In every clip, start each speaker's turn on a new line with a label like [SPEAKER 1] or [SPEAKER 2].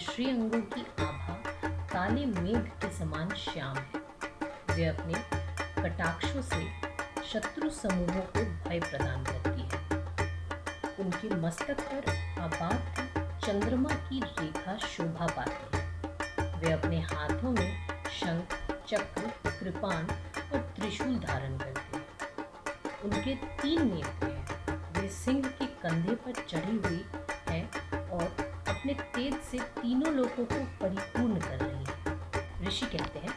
[SPEAKER 1] श्रीअंगों की आभा काले मेघ के समान श्याम है। वे अपने कटाक्षों से शत्रु समूहों को भय प्रदान करती है। उनके मस्तक पर आबाद चंद्रमा की रेखा शोभा पाती है। वे अपने हाथों में शंख, चक्र, कृपाण और त्रिशूल धारण करते हैं। उनके 3 नेत्र हैं। वे सिंह के कंधे पर चढ़ी हुई हैं और अपने तेज से तीनों लोगों को परिपूर्ण कर रही हैं। ऋषि कहते हैं,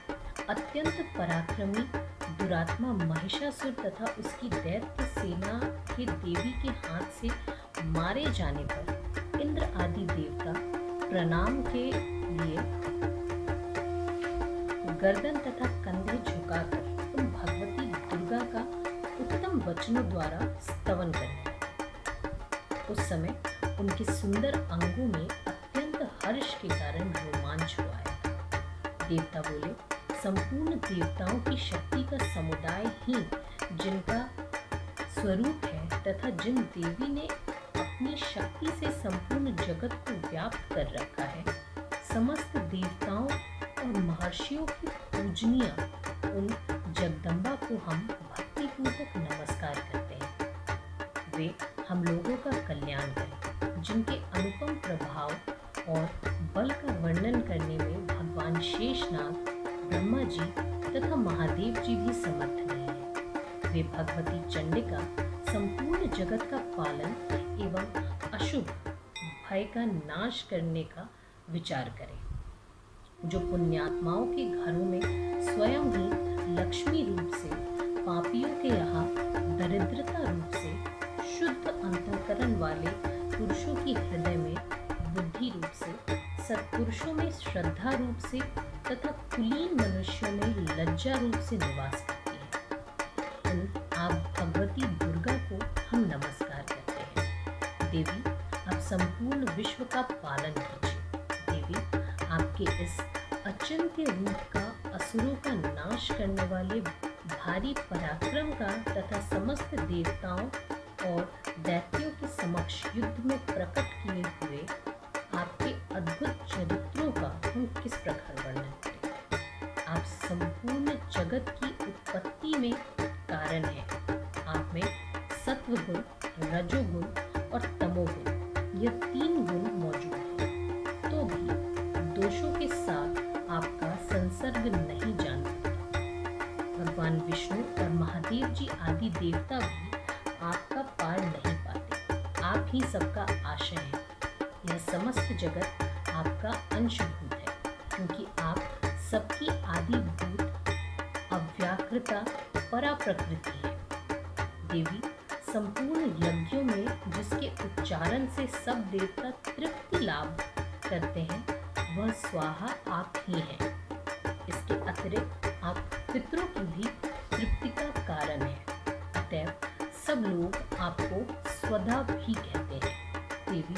[SPEAKER 1] अत्यंत पराक्रमी दुरात्मा महिषासुर तथा उसकी दैत्य सेना के देवी के हाथ से मारे जाने पर इंद्र आदि देवता प्रणाम के लिए गर्दन तथा कंधे झुकाकर उन भगवती दुर्गा का उत्तम वचनों द्वारा स्तवन करते। उस समय उनके सुंदर अंगों में अत्यंत हर्ष के कारण रोमांच हुआ है। देवता बोले, संपूर्ण देवताओं की शक्ति का समुदाय ही जिनका स्वरूप है तथा जिन देवी ने अपनी शक्ति से संपूर्ण जगत को व्याप्त कर रखा है, समस्त देवताओं और महर्षियों की पूजनीय उन जगदम्बा को हम भक्तिपूर्वक नमस्कार करते हैं। वे हम लोगों का कल्याण करें। जिनके अनुपम प्रभाव और बल का वर्णन करने में भगवान शेषनाग, ब्रह्मा जी तथा महादेव जी भी समर्थ रहे हैं। वे भगवती चंडिका संपूर्ण जगत का पालन एवं अशुभ भय का नाश करने का विचार करें। जो पुण्यात्माओं के घरों में स्वयं ही लक्ष्मी रूप से, पापियों के यहाँ दरिद्रता रूप से, शुद्ध अंतःकरण वाले पुरुषों की हृदय में बुद्धि रूप से, सत्पुरुषों में श्रद्धा रूप से तथा कुलीन मनुष्यों में लज्जा रूप से निवास करती है। उन आप भगवती दुर्गा को हम नमस्कार करते हैं। देवी, आप संपूर्ण विश्व का पालन कीजिए। देवी, आपके इस अचिंत्य रूप का असुरों का नाश करने वाले भारी पराक्रम का तथा समस्त देवताओं और दैत्यों के समक्ष युद्ध में प्रकट किए हुए आपके अद्भुत चरित्रों का हम किस प्रकार वर्णन करें। आप संपूर्ण जगत की उत्पत्ति में कारण हैं। आप में सत्वगुण, रजोगुण और तमोगुण, यह 3 गुण मौजूद हैं। तो भी दोषों के साथ आपका संसर्ग नहीं जान सकता। भगवान विष्णु और महादेव जी आदि देवता भी आपका पार नहीं पाते। आप ही सबका आश्रय हैं। यह समस्त जगत आपका अंशभूत है, क्योंकि आप सबकी आदिभूत अव्याकृता परा प्रकृति है। देवी, संपूर्ण यज्ञों में जिसके उच्चारण से सब देवता तृप्ति लाभ करते हैं, वह स्वाहा आप ही हैं। इसके अतिरिक्त आप पितरों की भी तृप्ति का कारण हैं। अतएव सब लोग आपको स्वधा भी कहते हैं। देवी,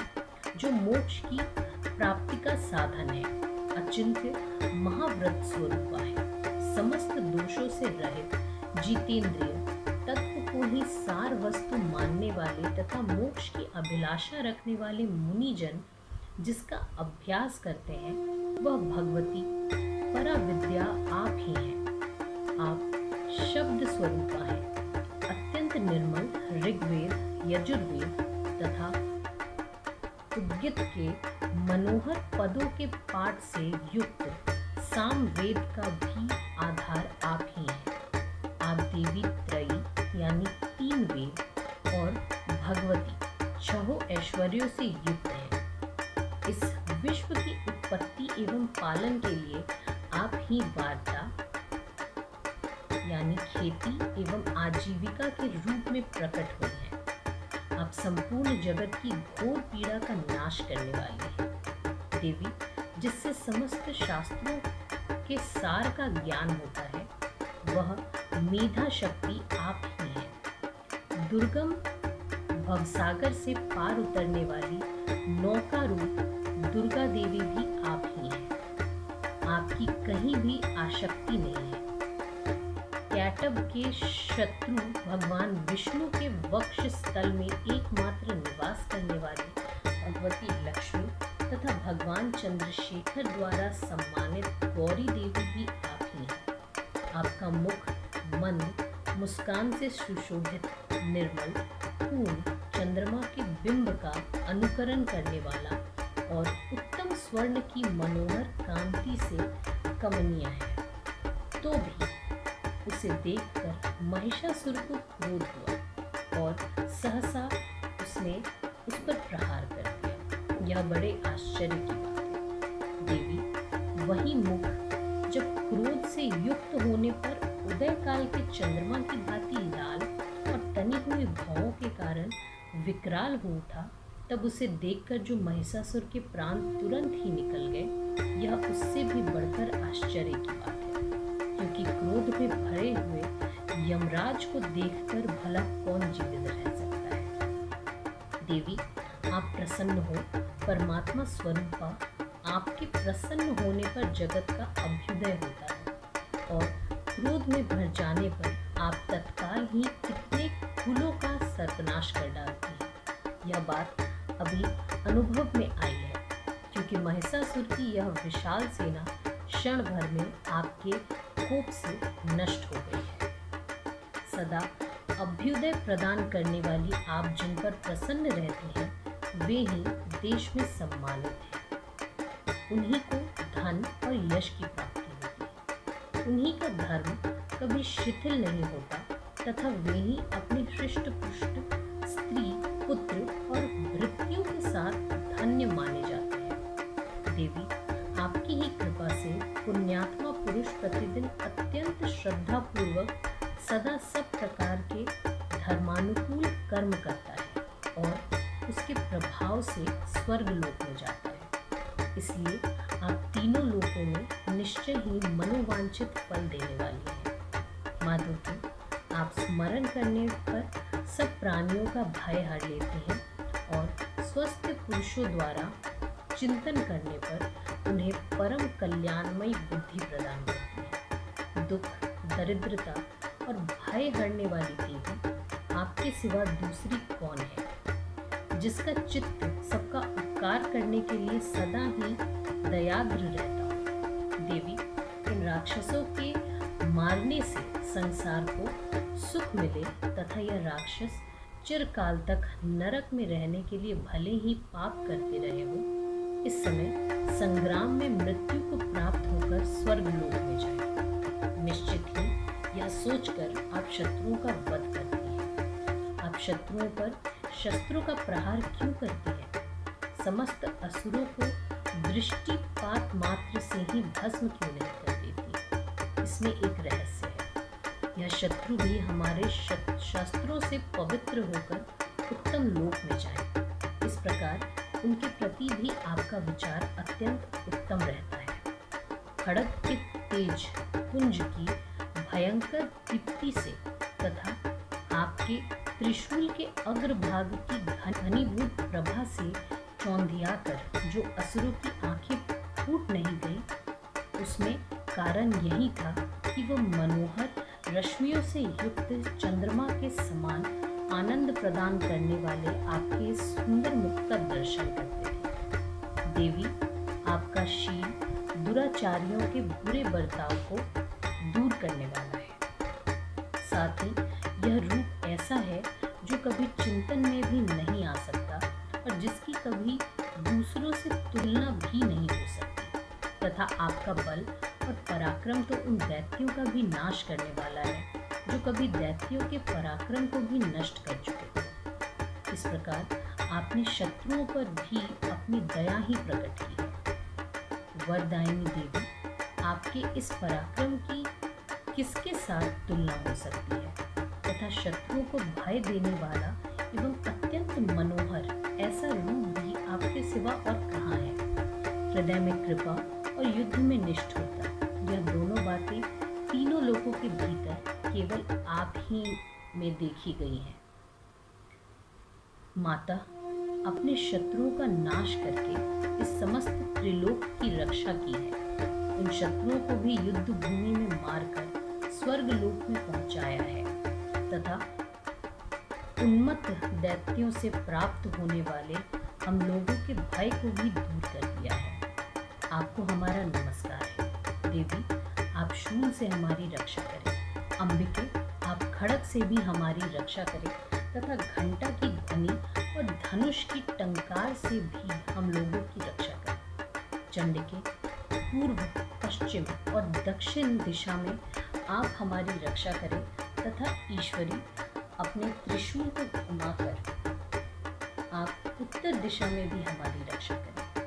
[SPEAKER 1] जो मोक्ष की प्राप्ति का साधन है, अचिंत्य महाव्रत स्वरूपा है। समस्त दोषों से रहित, जितेंद्रिय, तत्व को ही सार वस्तु मानने वाले तथा मोक्ष की अभिलाषा रखने वाले मुनिजन जिसका अभ्यास करते हैं, वह भगवती पराविद्या आप ही हैं। आप शब्द स्वरूपा हैं। अत्यंत निर्मल ऋग्वेद, यजुर्वेद तथा उद्गीत के मनोहर पदों के पाठ से युक्त सामवेद का भी आधार आप ही हैं। आप देवी त्रयी यानी 3 वेद और भगवती 6 ऐश्वर्यों से युक्त हैं। इस विश्व की उत्पत्ति एवं पालन के लिए आप ही वार्ता यानी खेती एवं आजीविका के रूप में प्रकट हुई हैं। आप संपूर्ण जगत की घोर पीड़ा का नाश करने वाली हैं। देवी, जिससे समस्त शास्त्रों के सार का ज्ञान होता है, वह मेधा शक्ति आप ही हैं। दुर्गम भवसागर से पार उतरने वाली नौका रूप दुर्गा देवी भी आप ही हैं। आपकी कहीं भी आसक्ति नहीं है। कैटब के शत्रु भगवान विष्णु के वक्ष स्थल में एकमात्र निवास करने वाली भगवती लक्ष्मी तथा भगवान चंद्रशेखर द्वारा सम्मानित गौरी देवी भी आप ही हैं। आपका मुख मंद मुस्कान से सुशोभित, निर्मल, पूर्ण चंद्रमा के बिंब का अनुकरण करने वाला और उत्तम स्वर्ण की मनोहर कांति से कमनीय है। तो भी उसे देखकर महिषासुर को क्रोध हुआ और सहसा उसने उस पर प्रहार कर दिया। यह बड़े आश्चर्य की बात है। देवी वही मुख जब क्रोध से युक्त होने पर उदय काल के चंद्रमा की भांति लाल और तनी हुए भावों के कारण विकराल हो उठा, तब उसे देखकर जो महिषासुर के प्राण तुरंत ही निकल गए, यह उससे भी बढ़कर आश्चर्य की बात है। क्योंकि क्रोध में भरे हुए यमराज को देखकर भला कौन जीवित रह सकता है। देवी आप प्रसन्न हो, परमात्मा स्वरूपा आपके प्रसन्न होने पर जगत का अभ्युदय होता है और क्रोध में भर जाने पर आप तत्काल ही कितने कुलों का सर्वनाश कर डालती हैं। यह बात अभी अनुभव में आई है, क्योंकि महिषासुर की यह विशाल सेना क्षण भर में आपके कोप से नष्ट हो गई है। सदा अभ्युदय प्रदान करने वाली आप जिन पर प्रसन्न रहती हैं, वे ही देश में सम्मानित हैं। उन्हीं को धन और यश की प्राप्ति होती है। उन्हीं का धर्म कभी शिथिल नहीं होता तथा वे ही अपने हृष्ट पुष्ट स्त्री, पुत्र और भृत्यों के साथ धन्य माने जाते हैं। देवी आपकी ही कृपा से पुण्यात्मा पुरुष प्रतिदिन अत्यंत श्रद्धापूर्वक सदा सब प्रकार के धर्मानुकूल कर्म करता है और उसके प्रभाव से स्वर्ग लोक में जाता है। इसलिए आप तीनों लोकों में निश्चय ही मनोवांछित फल देने वाली हैं। माँ दुर्गे, आप स्मरण करने पर सब प्राणियों का भय हर लेती हैं और स्वस्थ पुरुषों द्वारा चिंतन करने पर उन्हें परम कल्याणमयी बुद्धि प्रदान करती हैं। दुख, दरिद्रता और भय हरने वाली देवी आपके सिवा दूसरी कौन है, जिसका चित्त सबका उपकार करने के लिए सदा ही दयाद्र रहता हो। देवी, इन राक्षसों के मारने से संसार को सुख मिले तथा यह राक्षस चिरकाल तक नरक में रहने के लिए भले ही पाप करते रहे हो, इस समय संग्राम में मृत्यु को प्राप्त होकर स्वर्ग लोक में जाए। निश्चित ही यह सोचकर आप शत्रुओं का वध करती हैं। आप शत्रुओं पर शस्त्रों का प्रहार क्यों करती है? समस्त असुरों को दृष्टिपात मात्र से ही भस्म क्यों नहीं कर देती? इसमें एक रहस्य है। यह शत्रु भी हमारे शास्त्रों से पवित्र होकर उत्तम लोक में जाए। इस प्रकार उनके प्रति भी आपका विचार अत्यंत उत्तम रहता है। खड़ग के तेज पुंज की भयंकर दीप्ति से तथा आपके त्रिशूल के अग्रभाग की घनीभूत प्रभा से चौंधियाकर जो असुरों की आंखें फूट नहीं गई, उसमें कारण यही था कि वह मनोहर रश्मियों से युक्त चंद्रमा के समान आनंद प्रदान करने वाले आपके सुंदर मुख का दर्शन करते थे। देवी, आपका शील दुराचारियों के बुरे बर्ताव को दूर करने वाला है। साथ ही यह रूप ऐसा है जो कभी चिंतन में भी नहीं आ सकता और जिसकी कभी दूसरों से तुलना भी नहीं हो सकती, तथा आपका बल और पराक्रम तो उन दैत्यों का भी नाश करने वाला है जो कभी दैत्यों के पराक्रम को भी नष्ट कर चुके थे। इस प्रकार आपने शत्रुओं पर भी अपनी दया ही प्रकट की है। वरदायिनी देवी, आपके इस पराक्रम की किसके साथ तुलना हो सकती है तथा शत्रुओं को भय देने वाला एवं अत्यंत मनोहर ऐसा रूप भी आपके सिवा और कहाँ है। हृदय में कृपा और युद्ध में निष्ठुरता, यह दोनों बातें तीनों लोगों के भीतर केवल आप ही में देखी गई हैं। माता, अपने शत्रुओं का नाश करके इस समस्त त्रिलोक की रक्षा की है। उन शत्रुओं को भी युद्ध भूमि में मारकर स्वर्ग लोक में पहुंचाया है तथा उन्मत्त दैत्यों से प्राप्त होने वाले हम लोगों के भय को भी दूर कर दिया है। आपको हमारा नमस्कार है। देवी, आप शूल से हमारी रक्षा करें। अंबिके, आप खड़ग से भी हमारी रक्षा करें तथा घंटा की ध्वनि और धनुष की टंकार से भी हम लोगों की रक्षा करें। चंडिके, पूर्व, पश्चिम और दक्षिण दिशा में आप हमारी रक्षा करें तथा ईश्वरी, अपने त्रिशूल को घुमाकर आप उत्तर दिशा में भी हमारी रक्षा करें।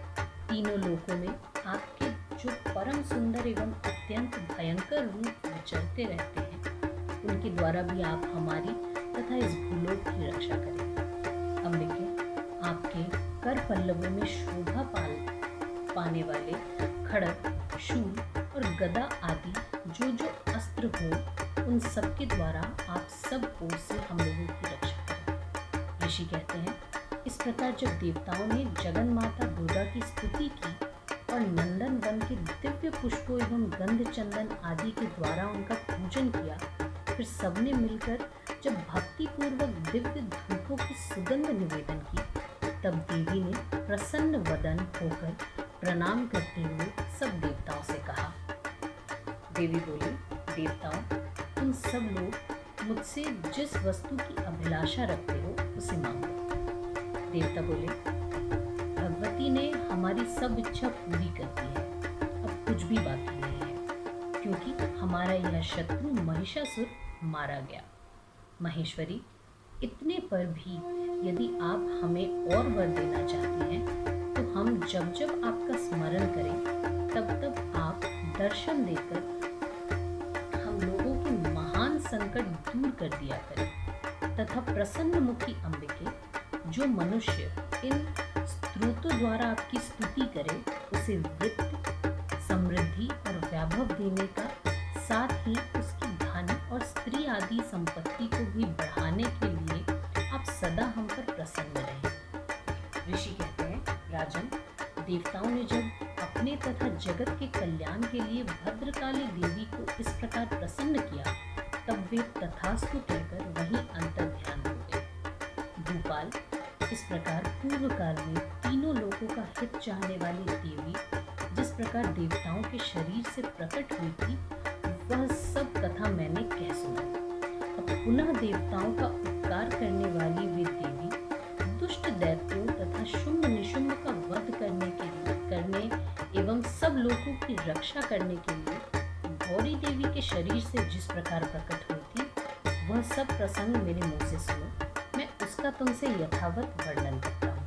[SPEAKER 1] तीनों लोकों में आपके जो परम सुंदर एवं अत्यंत भयंकर रूप विचरते रहते हैं, उनके द्वारा भी आप हमारी तथा इस भूलोक की रक्षा करें। अंबिके, आपके कर पल्लवों में शोभा पाने वाले खड़ग, शूल और गदा आदि जो जो अस्त्र हो, उन सब के द्वारा आप सब ओर से हम लोगों की रक्षा करें। ऋषि कहते हैं, इस प्रकार जब देवताओं ने जगन माता दुर्गा की स्तुति की और नंदन वन के दिव्य पुष्पों एवं गंध चंदन आदि के द्वारा उनका पूजन किया, फिर सबने मिलकर जब भक्ति पूर्वक दिव्य धूपों की सुगंध निवेदन की, तब देवी ने प्रसन्न वदन होकर प्रणाम करते हुए सब देवताओं से कहा। देवी बोली, देवताओं, तुम सब लोग मुझसे जिस वस्तु की अभिलाषा रखते हो उसे मांगो। देवता बोले, भगवती ने हमारी सब इच्छा पूरी कर दी है, अब कुछ भी बाकी नहीं है, क्योंकि हमारा यह शत्रु महिषासुर मारा गया। महेश्वरी, इतने पर भी यदि आप हमें और वर देना चाहती हैं, तो हम जब जब आपका स्मरण करें, तब तब आप दर्शन देकर हम लोगों के महान संकट दूर कर दिया करें तथा प्रसन्न मुखी अंबिके, जो मनुष्य इन स्तोत्रों द्वारा आपकी स्तुति करे, उसे वित्त, समृद्धि और वैभव देने का, साथ ही उसकी धन और स्त्री आदि संपत्ति को भी बढ़ाने के लिए आप सदा हम पर प्रसन्न रहें। ऋषि कहते हैं, राजन, देवताओं ने जब अपने तथा जगत के कल्याण के लिए भद्रकाली देवी को इस प्रकार प्रसन्न किया, तब वे तथास्तु कहकर वहीं अंतर्ध्यान हो गए। भूपाल, इस प्रकार पूर्व काल में तीनों लोगों का हित चाहने वाली देवी जिस प्रकार देवताओं के शरीर से प्रकट हुई थी, वह सब कथा मैंने कह सुनाई। अब पुनः देवताओं का उपकार करने वाली वे देवी दुष्ट दैत्यों तथा शुंभ निशुंभ का वध करने एवं सब लोगों की रक्षा करने के लिए गौरी देवी के शरीर से जिस प्रकार प्रकट हुई थी, वह सब प्रसंग मेरे मुंह से सुनो। मैं उसका तुमसे यथावत वर्णन करता हूँ।